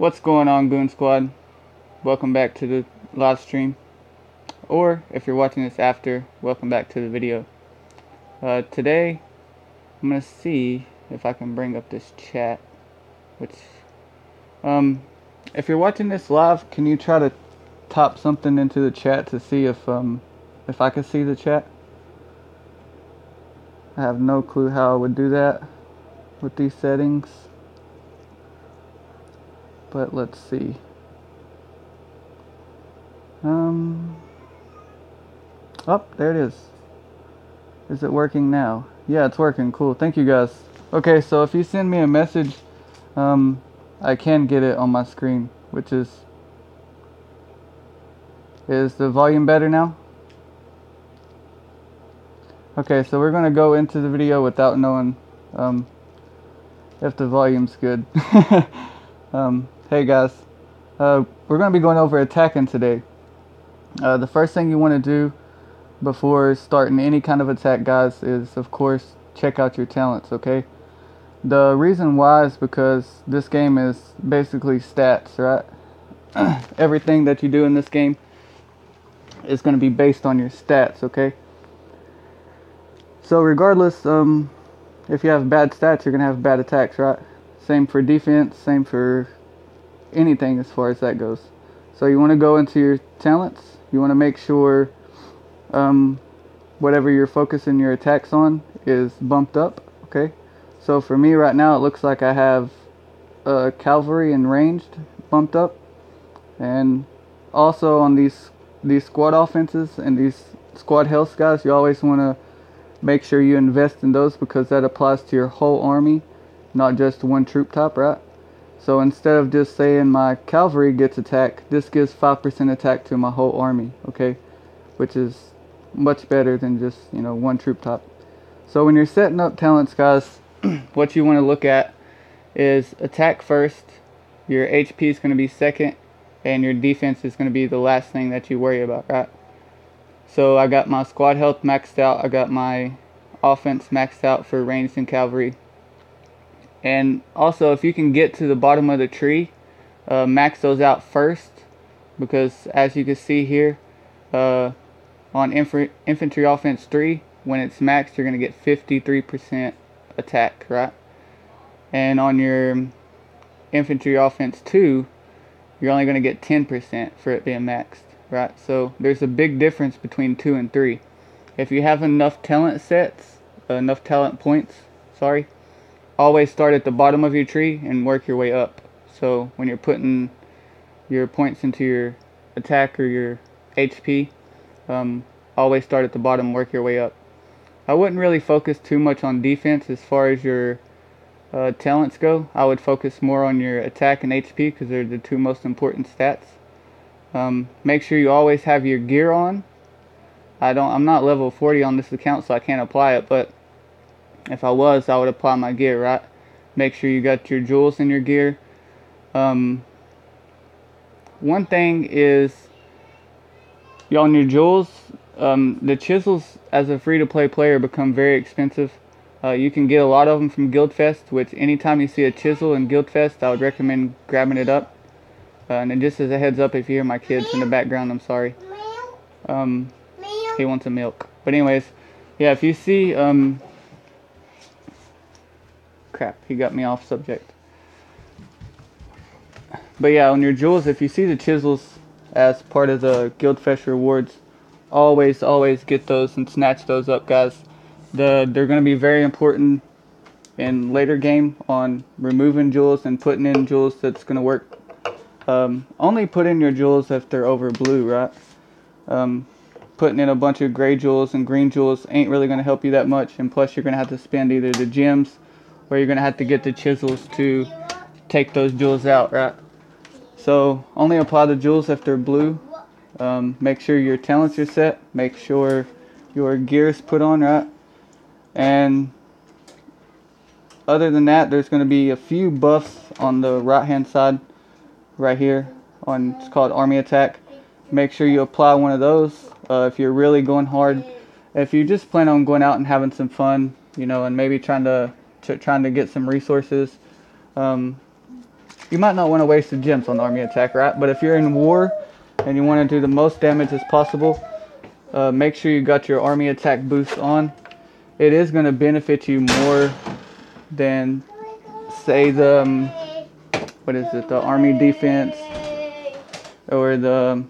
What's going on, Goon Squad? Welcome back to the live stream. Or, if you're watching this after, welcome back to the video. Today, I'm going to see if I can bring up this chat. If you're watching this live, can you try to type something into the chat to see if I can see the chat? I have no clue how I would do that with these settings. But let's see. Oh, there it is. Is it working now? Yeah, it's working. Cool. Thank you guys. Okay, so if you send me a message, I can get it on my screen, which is the volume better now? Okay, so we're gonna go into the video without knowing if the volume's good. Hey guys, we're gonna be going over attacking today. The first thing you want to do before starting any kind of attack, guys, is of course check out your talents. Okay, the reason why is because this game is basically stats, right? Everything that you do in this game is going to be based on your stats. Okay, so regardless, if you have bad stats, you're going to have bad attacks, right? Same for defense, same for anything as far as that goes. So you want to go into your talents. You want to make sure whatever you're focusing your attacks on is bumped up. Okay, so for me right now it looks like I have cavalry and ranged bumped up, and also on these squad offenses and these squad health guys, you always want to make sure you invest in those because that applies to your whole army, not just one troop type, right? So instead of just saying my cavalry gets attack, this gives 5% attack to my whole army, okay? Which is much better than just, one troop type. So when you're setting up talents, guys, what you want to look at is attack first, your HP is going to be second, and your defense is going to be the last thing that you worry about, right? So I got my squad health maxed out, I got my offense maxed out for ranged and cavalry. And also, if you can get to the bottom of the tree, max those out first, because as you can see here, on infantry offense 3, when it's maxed, you're going to get 53% attack, right? And on your infantry offense 2, you're only going to get 10% for it being maxed, right? So there's a big difference between 2 and 3. If you have enough talent points, always start at the bottom of your tree and work your way up. So when you're putting your points into your attack or your HP, always start at the bottom, work your way up. I wouldn't really focus too much on defense as far as your talents go. I would focus more on your attack and HP because they're the two most important stats. Make sure you always have your gear on. I'm not level 40 on this account, so I can't apply it, but if I was, I would apply my gear, right? Make sure you got your jewels in your gear. One thing is, on your jewels, the chisels as a free-to-play player become very expensive. You can get a lot of them from Guildfest, which anytime you see a chisel in Guildfest, I would recommend grabbing it up. And then just as a heads up, if you hear my kids in the background, I'm sorry. He wants a milk. But anyways, yeah, if you see... crap, he got me off subject. But yeah, on your jewels, if you see the chisels as part of the Guildfest rewards, always get those and snatch those up, guys. They're going to be very important in later game on removing jewels and putting in jewels that's going to work. Only put in your jewels if they're over blue, right? Putting in a bunch of gray jewels and green jewels ain't really going to help you that much, and plus you're going to have to spend either the gems or you're going to have to get the chisels to take those jewels out, right? So only apply the jewels if they're blue. Make sure your talents are set. Make sure your gear is put on, right? And other than that, there's going to be a few buffs on the right hand side right here on, it's called Army Attack. Make sure you apply one of those if you're really going hard. If you just plan on going out and having some fun, and maybe trying to get some resources, you might not want to waste the gems on the army attack, right? But if you're in war and you want to do the most damage as possible, make sure you got your army attack boost on. It is going to benefit you more than, say, the what is it, the army defense, or the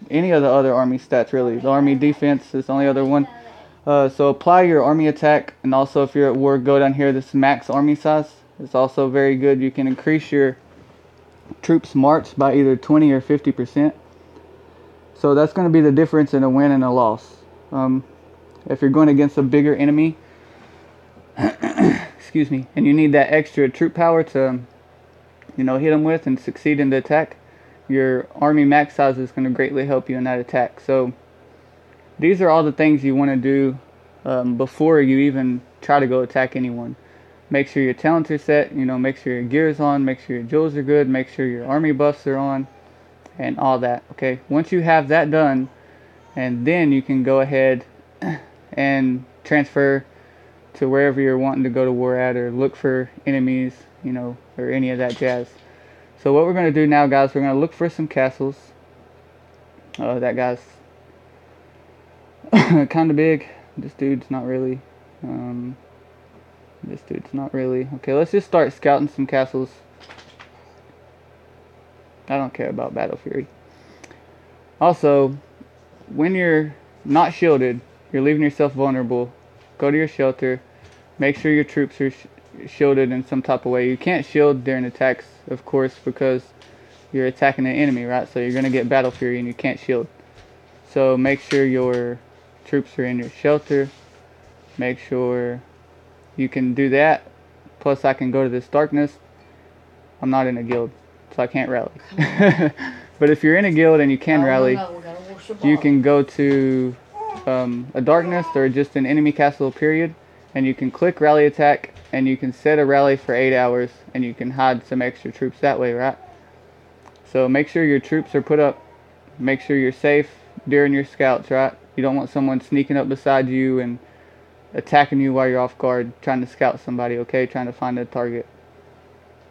any of the other army stats, really. The army defense is the only other one. So apply your army attack, and also if you're at war, go down here, this max army size. It's also very good. You can increase your troops march by either 20 or 50%. So that's going to be the difference in a win and a loss. If you're going against a bigger enemy, excuse me, and you need that extra troop power to, hit them with and succeed in the attack, your army max size is going to greatly help you in that attack. So these are all the things you want to do before you even try to go attack anyone. Make sure your talents are set, make sure your gear is on, make sure your jewels are good, make sure your army buffs are on, and all that, okay? Once you have that done, and then you can go ahead and transfer to wherever you're wanting to go to war at, or look for enemies, or any of that jazz. So what we're going to do now, guys, we're going to look for some castles. That guy's kind of big. This dude's not really. This dude's not really. Okay, let's just start scouting some castles. I don't care about Battle Fury. Also, when you're not shielded, you're leaving yourself vulnerable. Go to your shelter. Make sure your troops are shielded in some type of way. You can't shield during attacks, of course, because you're attacking an enemy, right? So you're going to get Battle Fury and you can't shield. So make sure your troops are in your shelter. Make sure you can do that. Plus I can go to this darkness. I'm not in a guild, so I can't rally. But if you're in a guild and you can rally, you can go to a darkness or just an enemy castle, period, and you can click rally attack, and you can set a rally for 8 hours, and you can hide some extra troops that way, right? So make sure your troops are put up. Make sure you're safe during your scouts, right? You don't want someone sneaking up beside you and attacking you while you're off guard, trying to scout somebody, okay? Trying to find a target.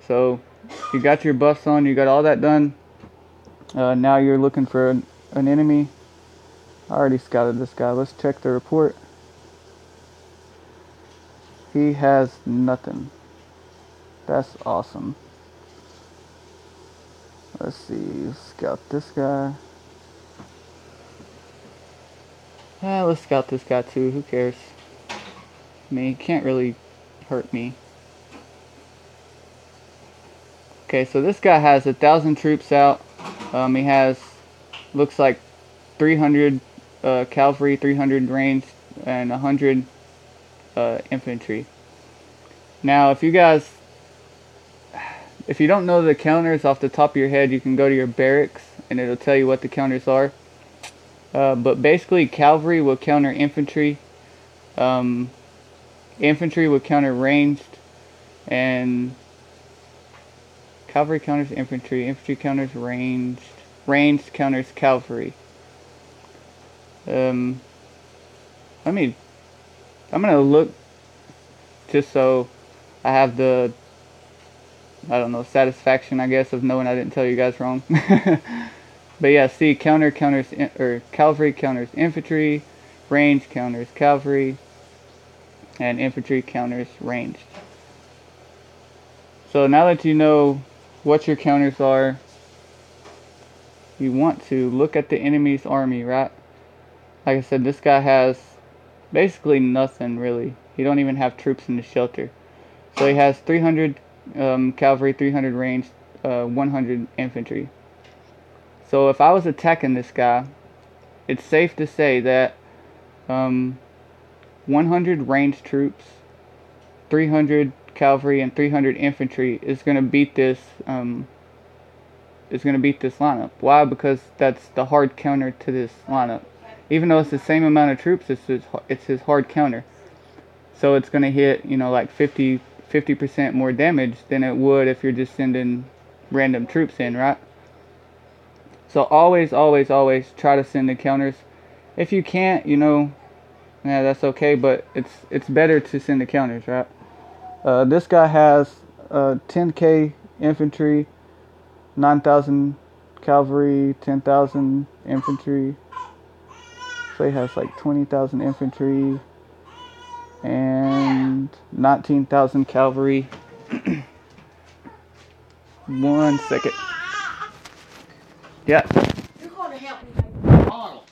So you got your buffs on, you got all that done. Now you're looking for an enemy. I already scouted this guy. Let's check the report. He has nothing. That's awesome. Let's see, scout this guy. Let's scout this guy too, who cares? I mean, he can't really hurt me. Okay, so this guy has 1,000 troops out. He has, looks like 300 cavalry, 300 ranged, and 100 infantry. Now, if you don't know the counters off the top of your head, you can go to your barracks and it'll tell you what the counters are. But basically, cavalry will counter infantry. Infantry would counter ranged, and cavalry counters infantry, infantry counters ranged, ranged counters cavalry. I'm gonna look just so I have the, satisfaction, I guess, of knowing I didn't tell you guys wrong. But yeah, see, cavalry counters infantry, range counters cavalry, and infantry counters ranged. So now that you know what your counters are, you want to look at the enemy's army, right? Like I said, this guy has basically nothing, really. He don't even have troops in the shelter. So he has 300 cavalry, 300 ranged, 100 infantry. So if I was attacking this guy, it's safe to say that 100 ranged troops, 300 cavalry, and 300 infantry is going to beat this. Lineup. Why? Because that's the hard counter to this lineup. Even though it's the same amount of troops, it's his hard counter. So it's going to hit, like 50% more damage than it would if you're just sending random troops in, right? So always try to send the counters. If you can't, that's okay, but it's better to send the counters, right? This guy has 10k infantry, 9,000 cavalry, 10,000 infantry. So he has like 20,000 infantry and 19,000 cavalry. 1 second. Yeah. You're going to help me make the bottle.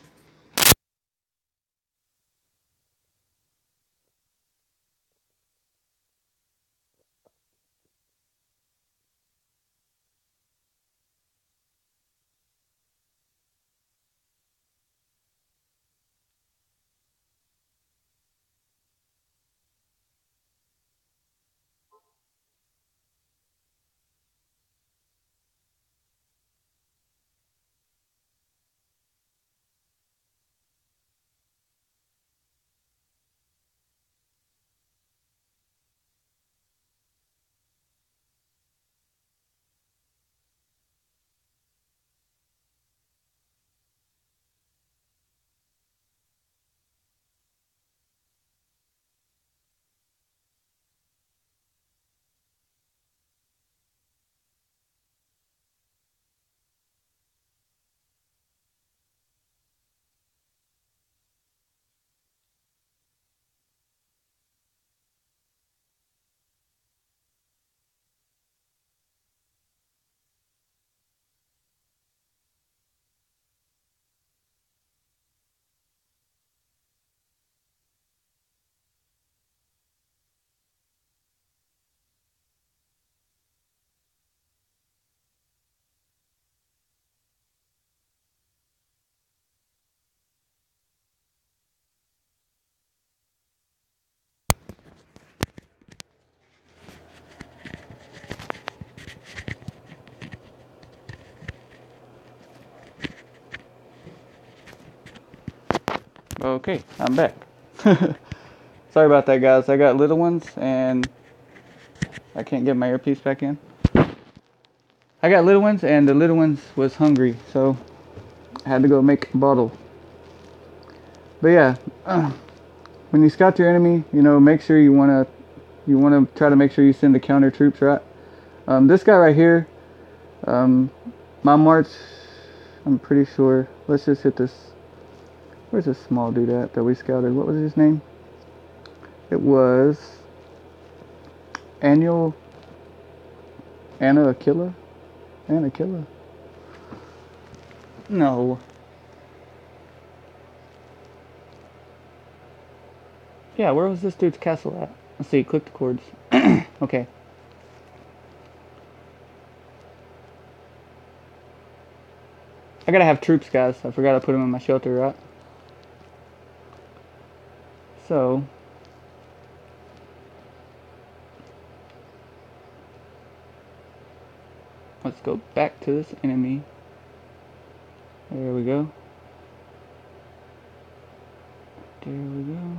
Okay, I'm back. Sorry about that, guys. I got little ones and I can't get my earpiece back in. I got little ones and the little ones was hungry, so I had to go make a bottle. But yeah, when you scout your enemy, you know, make sure you wanna try to make sure you send the counter troops, right? This guy right here, my march, I'm pretty sure. Let's just hit this. Where's this small dude at that we scouted? What was his name? It was Annual Anna Aquila? Anna Aquila? No. Yeah, where was this dude's castle at? Let's see, click the chords. Okay. I gotta have troops, guys. I forgot to put them in my shelter, right? So, let's go back to this enemy. There we go. There we go.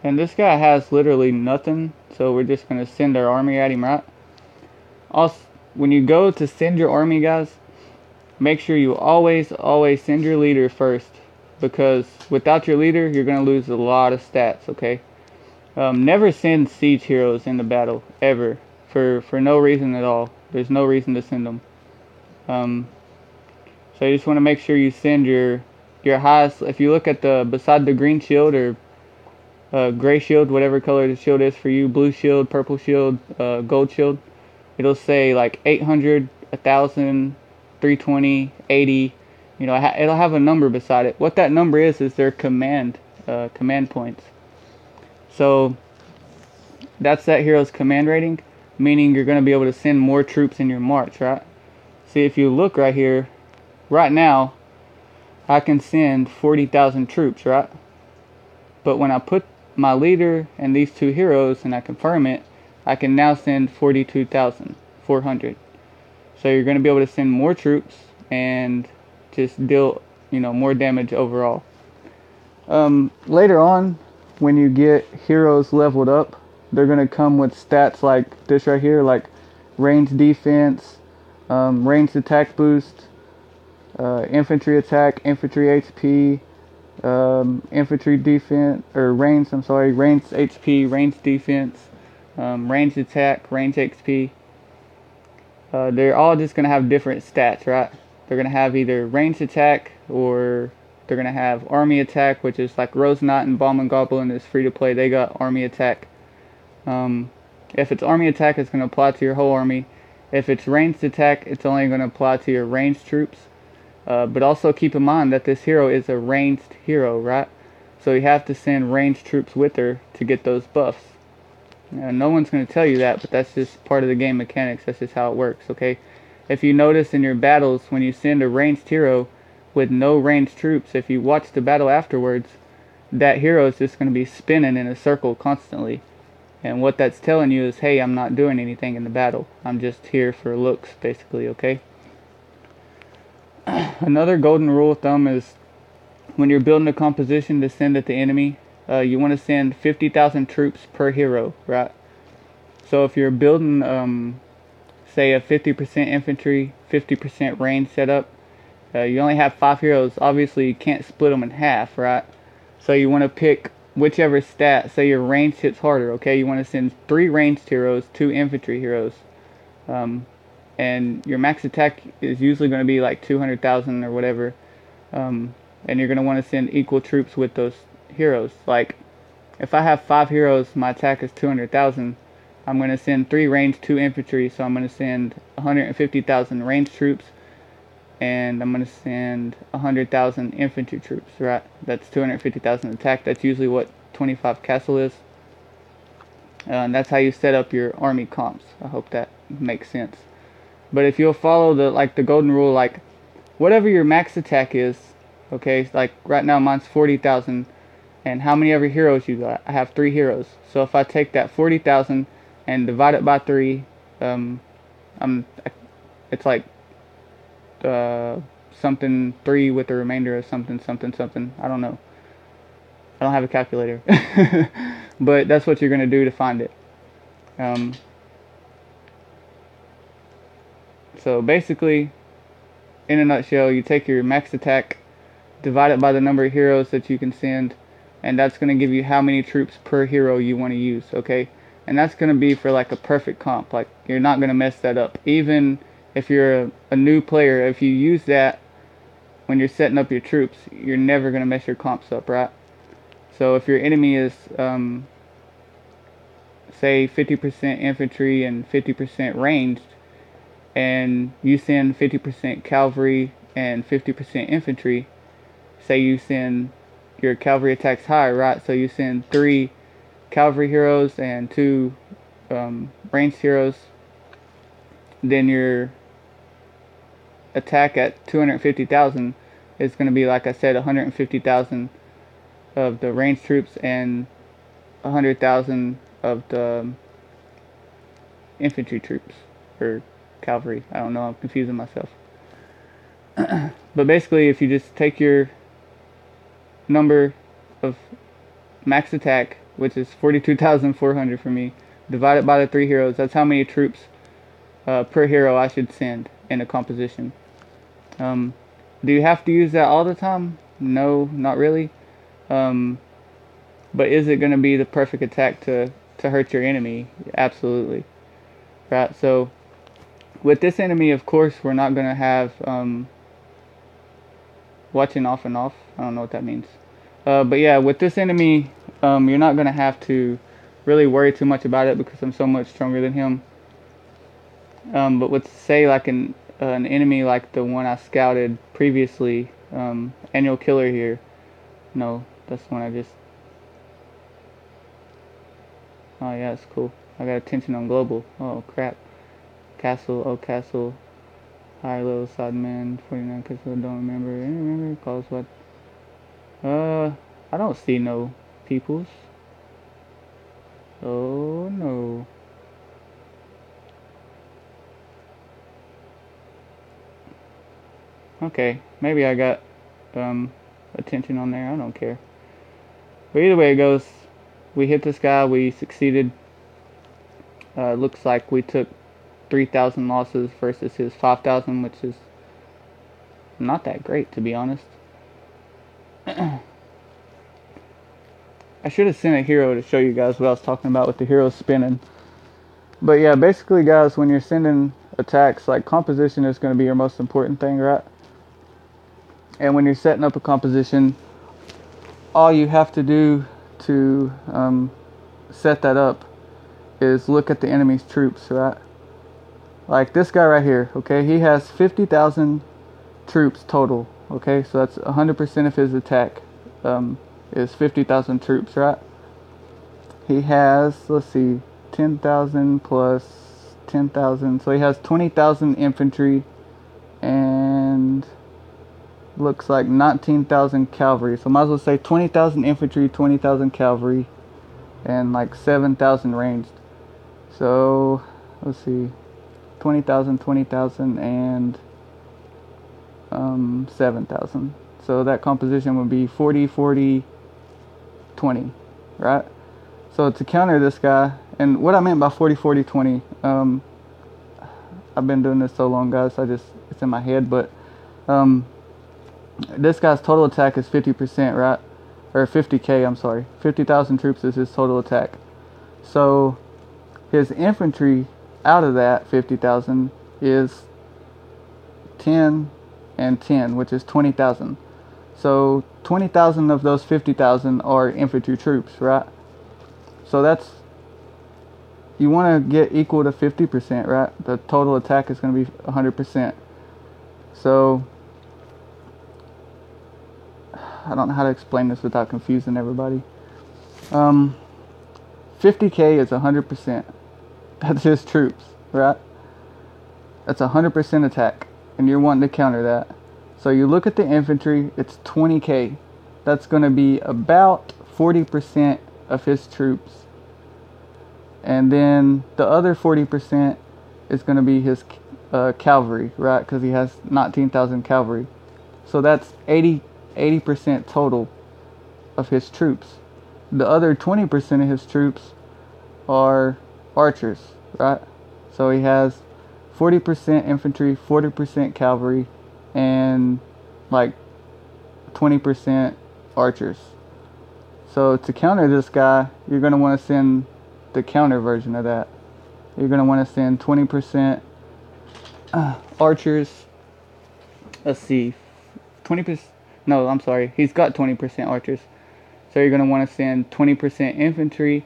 And this guy has literally nothing, so we're just gonna send our army at him, right? Also, when you go to send your army, guys, make sure you always send your leader first, because without your leader, you're gonna lose a lot of stats. Okay. Never send siege heroes into battle ever, for no reason at all. There's no reason to send them. So you just want to make sure you send your highest. If you look at the beside the green shield or gray shield, whatever color the shield is for you, blue shield, purple shield, gold shield, it'll say like 800, 1000, 320, 80. You know, it'll have a number beside it. What that number is their command points. So that's that hero's command rating, meaning you're going to be able to send more troops in your march, right? See, if you look right here, right now, I can send 40,000 troops, right? But when I put my leader and these two heroes and I confirm it, I can now send 42,400. So you're going to be able to send more troops and just deal, you know, more damage overall. Later on, when you get heroes leveled up, they're going to come with stats like this right here, like range defense, ranged attack boost, infantry attack, infantry HP, infantry defense, or range, ranged HP, ranged defense, ranged attack, ranged HP. they're all just going to have different stats, right? They're going to have either ranged attack, or they're going to have army attack, which is like Rose Knight and Bomb and Goblin is free to play. They got army attack. If it's army attack, it's going to apply to your whole army. If it's ranged attack, it's only going to apply to your ranged troops. But also keep in mind that this hero is a ranged hero, right? So you have to send ranged troops with her to get those buffs. Now, no one's going to tell you that, but that's just part of the game mechanics. That's just how it works, okay? If you notice in your battles, when you send a ranged hero with no ranged troops, if you watch the battle afterwards, that hero is just going to be spinning in a circle constantly. And what that's telling you is, hey, I'm not doing anything in the battle. I'm just here for looks, basically, okay? Another golden rule of thumb is when you're building a composition to send at the enemy, you want to send 50,000 troops per hero, right? So if you're building, say, a 50% infantry, 50% range setup, you only have 5 heroes. Obviously, you can't split them in half, right? So you want to pick whichever stat. Say your range hits harder, okay? You want to send 3 ranged heroes, 2 infantry heroes. And your max attack is usually going to be like 200,000 or whatever. And you're going to want to send equal troops with those heroes. Like, if I have 5 heroes, my attack is 200,000. I'm going to send 3 ranged, 2 infantry, so I'm going to send 150,000 ranged troops, and I'm going to send 100,000 infantry troops, right? That's 250,000 attack. That's usually what 25 castle is. And that's how you set up your army comps. I hope that makes sense. But if you'll follow the golden rule, like whatever your max attack is, okay, like right now mine's 40,000, and how many ever heroes you got? I have 3 heroes. So if I take that 40,000 and divide it by 3, it's like something 3 with the remainder of something something something. I don't know. I don't have a calculator. But that's what you're going to do to find it. So basically, in a nutshell, you take your max attack, divide it by the number of heroes that you can send, and that's going to give you how many troops per hero you want to use, okay? And that's going to be for like a perfect comp. Like, you're not going to mess that up. Even if you're a new player, if you use that when you're setting up your troops, you're never going to mess your comps up, right? So if your enemy is, say, 50% infantry and 50% ranged, and you send 50% cavalry and 50% infantry, say you send your cavalry attacks high, right? So you send 3 cavalry heroes and 2 ranged heroes, then your attack at 250,000 is going to be, like I said, 150,000 of the ranged troops and 100,000 of the infantry troops, or cavalry. I don't know, I'm confusing myself. But basically, if you just take your number of max attack, which is 42,400 for me, divide it by the 3 heroes, that's how many troops per hero I should send in a composition. Do you have to use that all the time? No, not really. But is it going to be the perfect attack to hurt your enemy? Absolutely. Right, so with this enemy, of course, we're not going to have watching off and off. I don't know what that means. But yeah, with this enemy, you're not going to have to really worry too much about it because I'm so much stronger than him. But with, say, like an enemy like the one I scouted previously, Annual Killer here. No, that's the one I just... Oh yeah, that's cool. I got attention on global. Oh crap. Castle, Castle. High level side man, 49 castle, don't remember. Any remember? Calls what? I don't see no peoples. Oh no. Okay, maybe I got attention on there. I don't care. But either way it goes, we hit this guy. We succeeded. Looks like we took 3,000 losses versus his 5,000, which is not that great, to be honest. I should have sent a hero to show you guys what I was talking about with the heroes spinning. But yeah, basically, guys, when you're sending attacks, like composition is going to be your most important thing, right? And when you're setting up a composition, all you have to do to set that up is look at the enemy's troops, right? Like this guy right here, okay? He has 50,000 troops total, okay? So that's 100% of his attack is 50,000 troops, right? He has, let's see, 10,000 plus 10,000. So he has 20,000 infantry and looks like 19,000 cavalry. So might as well say 20,000 infantry, 20,000 cavalry, and like 7,000 ranged. So let's see, 20,000, 20,000, and 7,000. So that composition would be 40, 40, 20, right? So to counter this guy, and what I meant by 40, 40, 20, I've been doing this so long, guys, it's in my head, but this guy's total attack is 50%, right? Or 50k, I'm sorry. 50,000 troops is his total attack. So his infantry out of that 50,000 is 10 and 10, which is 20,000. So 20,000 of those 50,000 are infantry troops, right? So that's, you want to get equal to 50%, right? The total attack is going to be 100%. So I don't know how to explain this without confusing everybody. 50k is 100%. That's his troops, right? That's 100% attack, and you're wanting to counter that. So you look at the infantry, it's 20k. That's going to be about 40% of his troops. And then the other 40% is going to be his cavalry, right? Because he has 19,000 cavalry. So that's 80% total of his troops. The other 20% of his troops are archers, right? So he has 40% infantry, 40% cavalry, and like 20% archers. So to counter this guy, you're going to want to send the counter version of that. You're going to want to send 20% archers. Let's see, 20%. No, I'm sorry. He's got 20% archers. So you're going to want to send 20% infantry,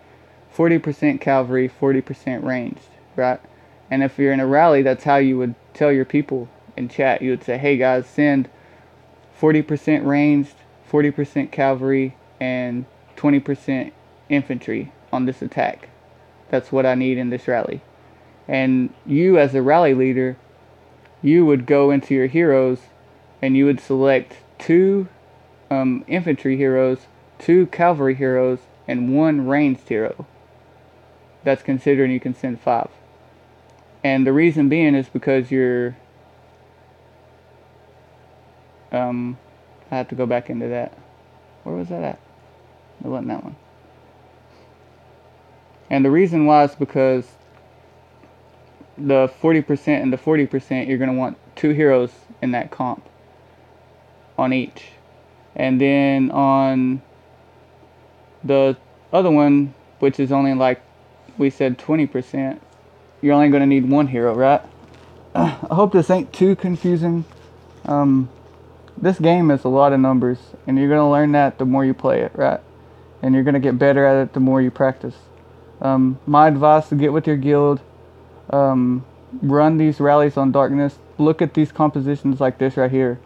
40% cavalry, 40% ranged, right? And if you're in a rally, that's how you would tell your people in chat. You would say, hey guys, send 40% ranged, 40% cavalry, and 20% infantry on this attack. That's what I need in this rally. And you as a rally leader, you would go into your heroes and you would select 2 infantry heroes, 2 cavalry heroes, and 1 ranged hero. That's considering you can send 5. And the reason being is because you're I have to go back into that. Where was that at? It wasn't that one. And the reason why is because the 40% and the 40%, you're going to want 2 heroes in that comp on each. And then on the other one, which is only like we said 20%, you're only going to need 1 hero, right? I hope this ain't too confusing. This game is a lot of numbers, and you're going to learn that the more you play it, right? And you're going to get better at it the more you practice. My advice: to get with your guild, run these rallies on darkness, look at these compositions like this right here,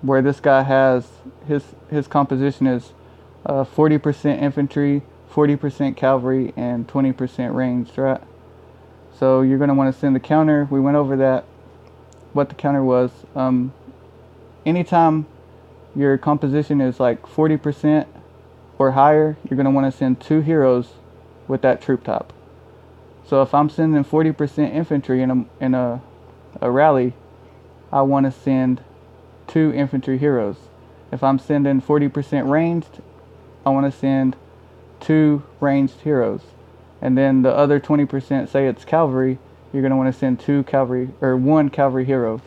where this guy has his composition is 40% infantry, 40% cavalry, and 20% ranged, right? So you're going to want to send the counter. We went over that, what the counter was. Anytime your composition is like 40% or higher, you're going to want to send 2 heroes with that troop type. So if I'm sending 40% infantry in a rally, I want to send 2 infantry heroes. If I'm sending 40% ranged, I want to send 2 ranged heroes. And then the other 20%, say it's cavalry, you're going to want to send 2 cavalry, or 1 cavalry hero.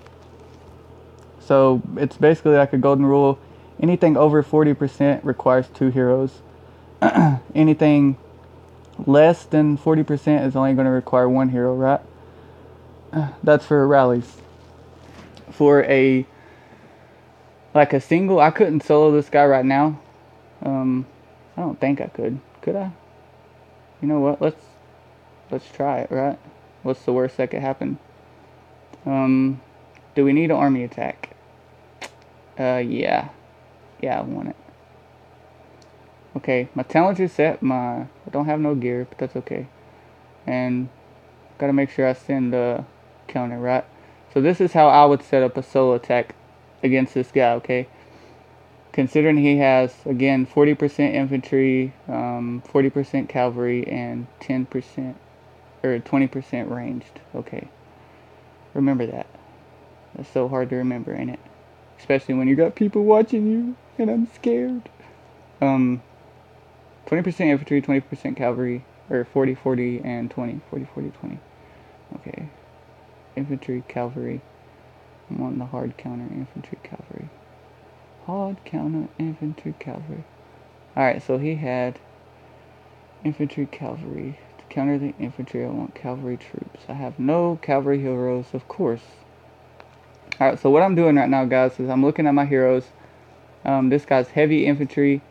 So it's basically like a golden rule. Anything over 40% requires 2 heroes. Anything less than 40% is only going to require 1 hero, right? That's for rallies. For a like a single, I couldn't solo this guy right now. I don't think I could. Could I? You know what? Let's try it. Right? What's the worst that could happen? Do we need an army attack? Yeah. Yeah, I want it. Okay, my talent is set. I don't have no gear, but that's okay. And gotta make sure I send a counter, right? So this is how I would set up a solo attack against this guy, okay? Considering he has, again, 40% infantry, 40% cavalry, and 10% or 20% ranged. Okay, remember that. That's so hard to remember, ain't it? Especially when you got people watching you, and I'm scared. 20% infantry, 20% cavalry, or 40, 40, and 20. 40, 40, 20. Okay. Infantry, cavalry. I'm on the hard counter, infantry, cavalry. Hard counter, infantry, cavalry. Alright, so he had infantry, cavalry. To counter the infantry, I want cavalry troops. I have no cavalry heroes, of course. Alright, so what I'm doing right now, guys, is I'm looking at my heroes. This guy's heavy infantry,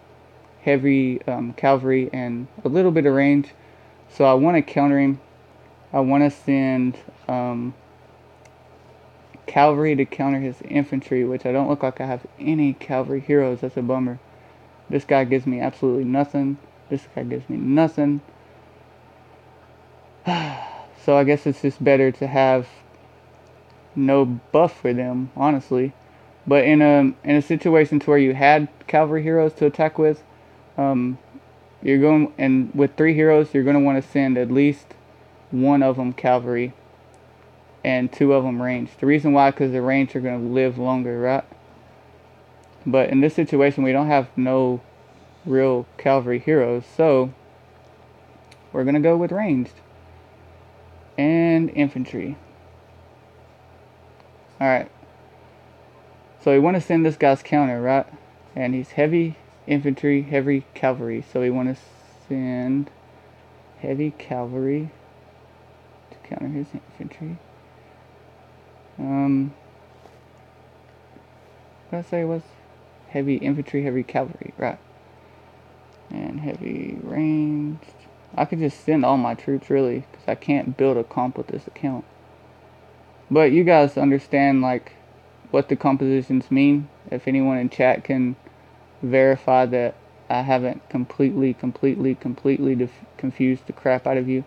heavy cavalry, and a little bit of range. So I want to counter him. I want to send cavalry to counter his infantry, which I don't look like I have any cavalry heroes. That's a bummer. This guy gives me absolutely nothing. This guy gives me nothing. So I guess it's just better to have no buff for them, honestly. But in a situation to where you had cavalry heroes to attack with, you're going, and with 3 heroes, you're going to want to send at least one of them cavalry and 2 of them range. The reason why, because the range are going to live longer, right? But in this situation, we don't have no real cavalry heroes, so we're going to go with ranged and infantry. Alright, so we want to send this guy's counter, right? And he's heavy infantry, heavy cavalry, so we want to send heavy cavalry to counter his infantry. What did I say it was? Heavy infantry, heavy cavalry, right? And heavy ranged. I could just send all my troops, really, because I can't build a comp with this account. But you guys understand, like, what the compositions mean. If anyone in chat can verify that I haven't completely confused the crap out of you.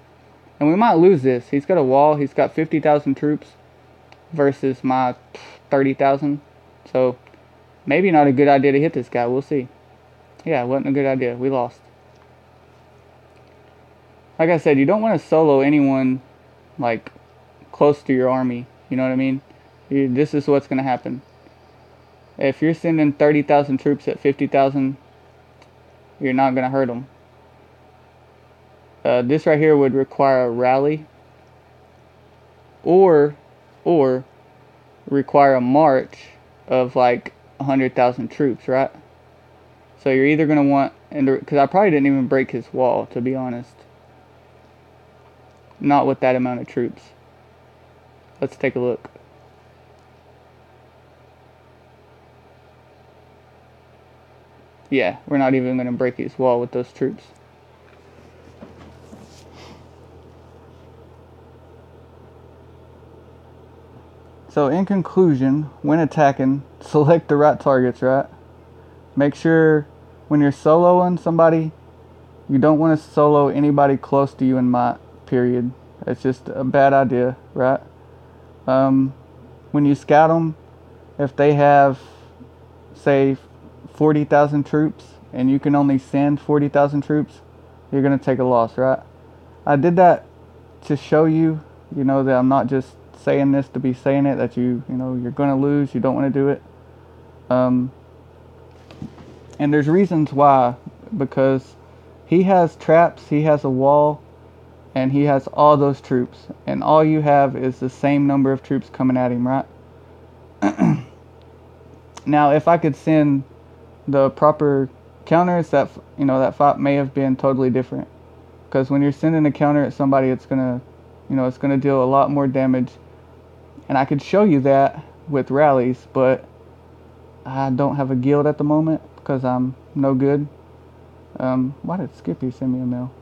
And we might lose this. He's got a wall. He's got 50,000 troops versus my 30,000. So maybe not a good idea to hit this guy. We'll see. Yeah, it wasn't a good idea. We lost. Like I said, you don't want to solo anyone like close to your army. You know what I mean? This is what's going to happen. If you're sending 30,000 troops at 50,000, you're not going to hurt them. This right here would require a rally or require a march of like 100,000 troops, right? So you're either going to want, because I probably didn't even break his wall, to be honest. Not with that amount of troops. Let's take a look. Yeah, we're not even going to break his wall with those troops. So in conclusion, when attacking, select the right targets, right? Make sure when you're soloing somebody, you don't want to solo anybody close to you in my period. It's just a bad idea, right? When you scout them, if they have, say, 40,000 troops and you can only send 40,000 troops, you're going to take a loss, right? I did that to show you, that I'm not just saying this to be saying it, that you're going to lose, you don't want to do it. And there's reasons why, because he has traps, he has a wall, and he has all those troops, and all you have is the same number of troops coming at him, right? Now, if I could send the proper counters, that fight may have been totally different. Because when you're sending a counter at somebody, it's gonna deal a lot more damage And I could show you that with rallies, but I don't have a guild at the moment because I'm no good. Why did Skippy send me a mail?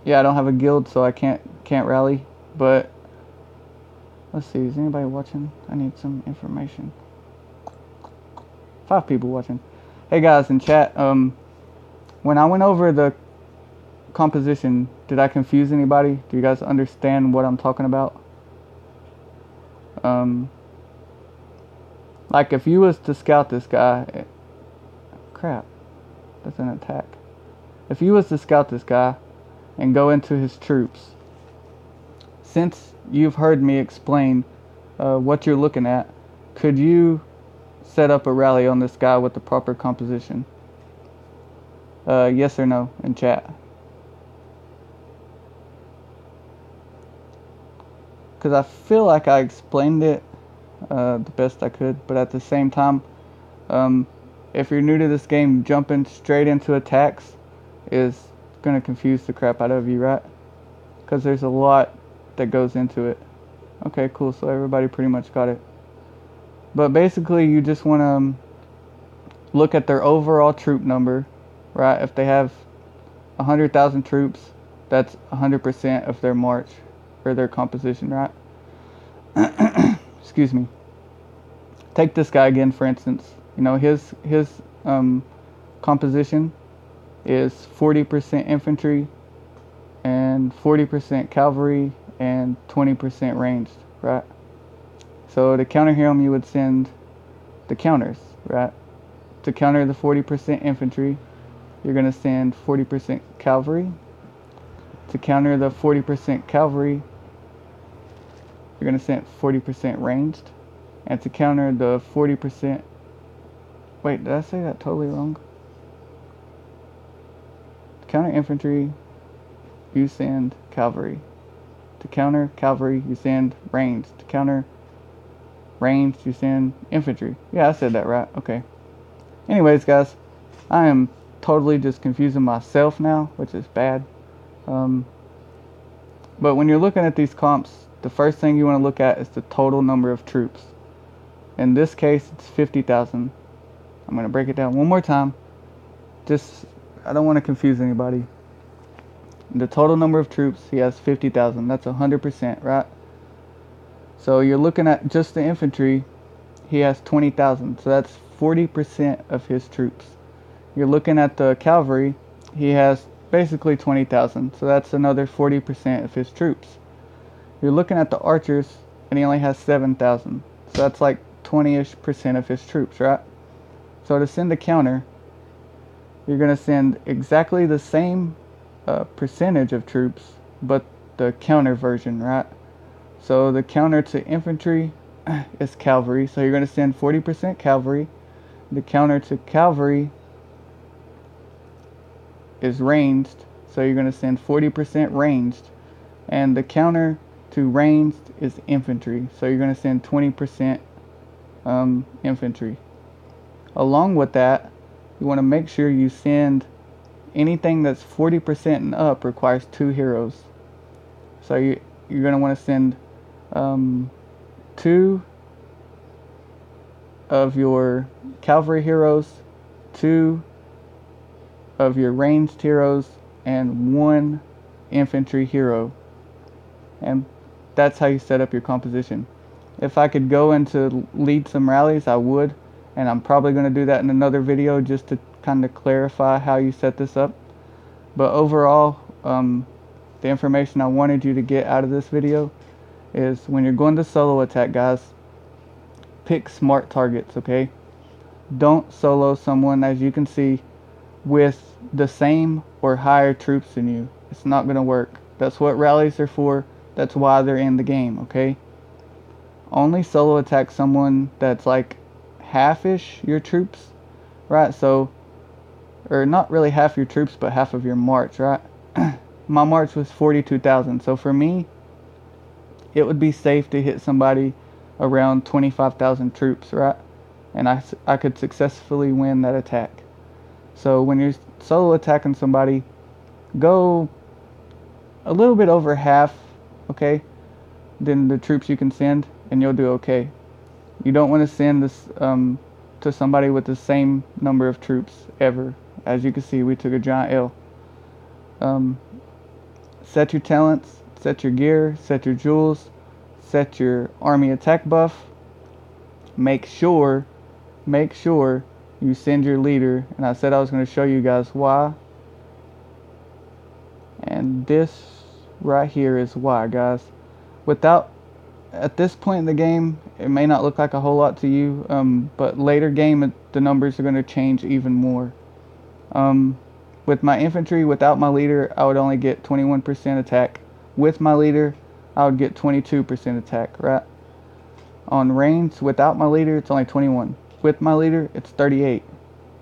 Yeah, I don't have a guild, so I can't rally. But let's see, is anybody watching? I need some information. 5 people watching. Hey guys in chat, when I went over the composition, did I confuse anybody? Do you guys understand what I'm talking about? Like if you was to scout this guy, crap, that's an attack. If you was to scout this guy and go into his troops, since you've heard me explain what you're looking at, could you set up a rally on this guy with the proper composition? Yes or no in chat. Because I feel like I explained it the best I could, but at the same time, if you're new to this game, jumping straight into attacks is going to confuse the crap out of you, right? Because there's a lot that goes into it. Okay, cool, so everybody pretty much got it. But basically, you just want to look at their overall troop number, right? If they have 100,000 troops, that's 100% of their march, or their composition, right? Excuse me. Take this guy again, for instance. You know, his composition is 40% infantry and 40% cavalry and 20% ranged, right? So to counter him, you would send the counters, right? To counter the 40% infantry, you're going to send 40% cavalry. To counter the 40% cavalry, you're going to send 40% ranged. And to counter the 40%... Wait, did I say that totally wrong? To counter infantry, you send cavalry. To counter cavalry, you send ranged. To counter ranged, you send infantry. Yeah, I said that right. Okay. Anyways, guys, I am totally just confusing myself now, which is bad. But when you're looking at these comps, the first thing you want to look at is the total number of troops. In this case, it's 50,000. I'm going to break it down one more time. I don't want to confuse anybody. The total number of troops, he has 50,000. That's 100%, right? So you're looking at just the infantry, he has 20,000. So that's 40% of his troops. You're looking at the cavalry, he has basically 20,000. So that's another 40% of his troops. You're looking at the archers, and he only has 7,000. So that's like 20-ish% of his troops, right? So to send a counter, you're going to send exactly the same percentage of troops, but the counter version, right? So the counter to infantry is cavalry. So you're going to send 40% cavalry. The counter to cavalry is ranged. So you're going to send 40% ranged. And the counter to ranged is infantry. So you're going to send 20% infantry. Along with that, you want to make sure you send anything that's 40% and up requires 2 heroes. So you're going to want to send 2 of your cavalry heroes, 2 of your ranged heroes, and 1 infantry hero. And that's how you set up your composition. If I could go into lead some rallies, I would, and I'm probably going to do that in another video just to kind of clarify how you set this up. But overall, the information I wanted you to get out of this video is when you're going to solo attack, guys, pick smart targets, okay? Don't solo someone, as you can see, with the same or higher troops than you. It's not going to work. That's what rallies are for. That's why they're in the game, okay? Only solo attack someone that's like half-ish your troops, right? So, or not really half your troops, but half of your march, right? My march was 42,000. So for me, it would be safe to hit somebody around 25,000 troops, right? And I could successfully win that attack. So when you're solo attacking somebody, go a little bit over half, okay? than the troops you can send, and you'll do okay. You don't want to send this to somebody with the same number of troops ever. As you can see, we took a giant L. Set your talents, set your gear, set your jewels, set your army attack buff. Make sure you send your leader, and I said I was going to show you guys why. And this right here is why, guys. At this point in the game, it may not look like a whole lot to you, but later game, the numbers are going to change even more. With my infantry, without my leader, I would only get 21% attack. With my leader, I would get 22% attack, right? On range, without my leader, it's only 21. With my leader, it's 38.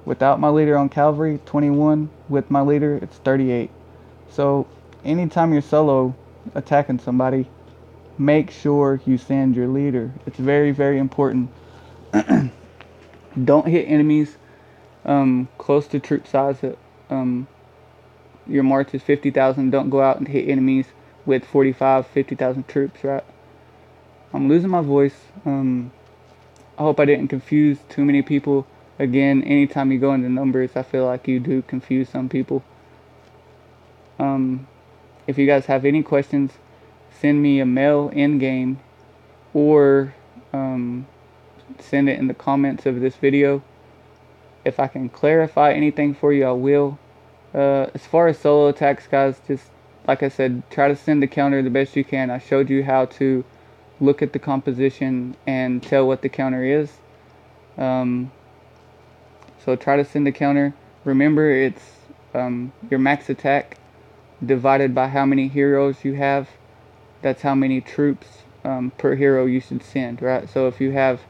Without my leader on cavalry, 21. With my leader, it's 38. So, anytime you're solo attacking somebody, make sure you send your leader. It's very, very important. Don't hit enemies close to troop size. Your march is 50,000. Don't go out and hit enemies with 50,000 troops, right? I'm losing my voice. I hope I didn't confuse too many people. Again, anytime you go into numbers, I feel like you do confuse some people. If you guys have any questions, send me a mail in-game, or send it in the comments of this video. If I can clarify anything for you, I will. As far as solo attacks, guys, just like I said, try to send the counter the best you can. I showed you how to look at the composition and tell what the counter is. So try to send the counter. Remember, it's your max attack divided by how many heroes you have. That's how many troops per hero you should send, right? So if you have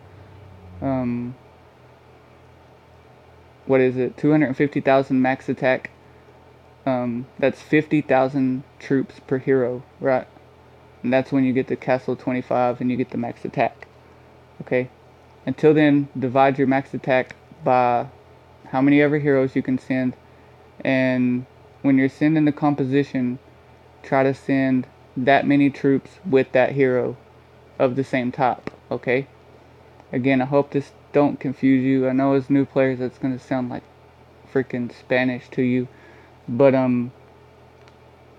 250,000 max attack, that's 50,000 troops per hero, right? And that's when you get the Castle 25 and you get the max attack. Okay? Until then, divide your max attack by how many ever heroes you can send. And when you're sending the composition, try to send that many troops with that hero of the same type. Okay? Again, I hope this don't confuse you. I know as new players that's going to sound like freaking Spanish to you. But,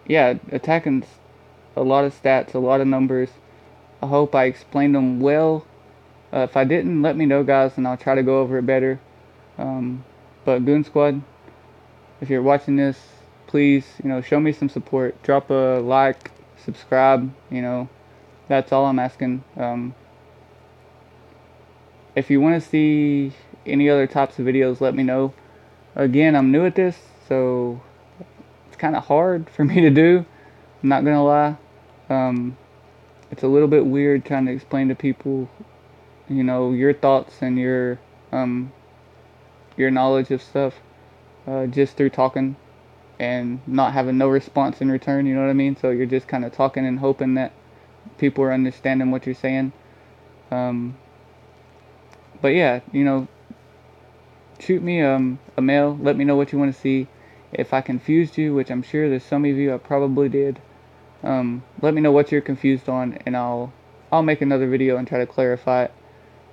yeah, attacking's a lot of stats, a lot of numbers. I hope I explained them well. If I didn't, let me know, guys, and I'll try to go over it better. But Goon Squad, if you're watching this, please, show me some support. Drop a like, subscribe, that's all I'm asking. If you want to see any other types of videos, let me know. Again, I'm new at this, so it's kind of hard for me to do. I'm not gonna lie. It's a little bit weird trying to explain to people, your thoughts and your knowledge of stuff just through talking and not having no response in return. You know what I mean? So you're just kind of talking and hoping that people are understanding what you're saying. But yeah, shoot me a mail. Let me know what you want to see. If I confused you, which I'm sure there's some of you I probably did, let me know what you're confused on, and I'll make another video and try to clarify it,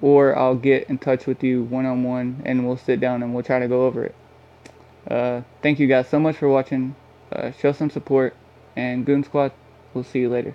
or I'll get in touch with you one-on-one and we'll sit down and we'll try to go over it. Thank you guys so much for watching. Show some support, and Goon Squad, we'll see you later.